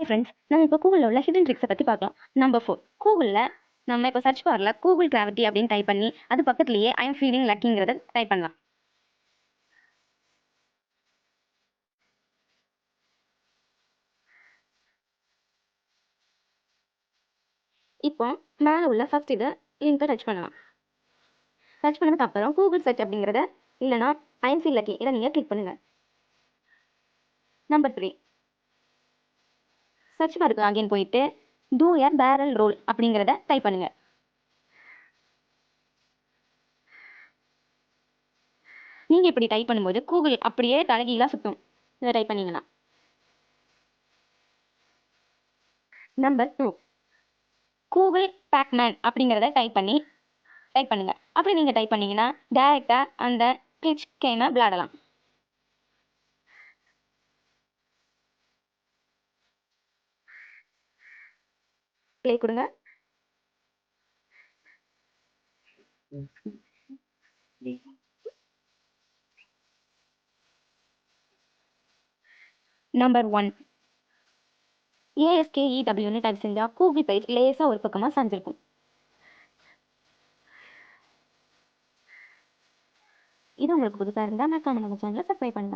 Friends, நம்ம இப்போ கூகுளில் உள்ள ஹிடன் ட்ரிக்ஸை பற்றி பார்க்கலாம். நம்பர் 4, கூகுளில் நம்ம இப்போ சர்ச் பாரில் கூகுள் கிராவிட்டி அப்படின்னு டைப் பண்ணி அது பக்கத்துலேயே ஐ எம் ஃபீலிங் லக்கிங்கிறத டைப் பண்ணலாம். இப்போ மேலே உள்ள ஃபர்ஸ்ட் இதை லிங்கை டச் பண்ணலாம். டச் பண்ணதுக்கு அப்புறம் கூகுள் சர்ச் அப்படிங்கிறத இல்லைனா ஐ எம் ஃபீல் லக்கி இதை நீங்கள் கிளிக் பண்ணுங்கள். நம்பர் 3, சர்ச் பாருக்கு அகைன் போயிட்டு டூ ஏ பேரல் ரோல் அப்படிங்கிறத டைப் பண்ணுங்கள். நீங்கள் இப்படி டைப் பண்ணும்போது கூகுள் அப்படியே தலைகீழாக சுற்றும். இதை டைப் பண்ணிங்கன்னா. நம்பர் 2, கூகுள் பேக்மேன் அப்படிங்கிறத டைப் பண்ணுங்க. அப்படி நீங்கள் டைப் பண்ணீங்கன்னா டேரெக்டாக அந்த கிளிச் கேமை விளையாடலாம். ப்ளே கொடுங்க. நம்பர் 1, ASKEWன்னு டைப் செஞ்சால் கூகுள் பேஜ் லேசாக ஒரு பக்கமாக சாஞ்சிருக்கும். இது உங்களுக்கு புதுசாக இருந்தால் மறக்காம நம்ம சேனலை சப்ஸ்கிரைப் பண்ணுங்கள்.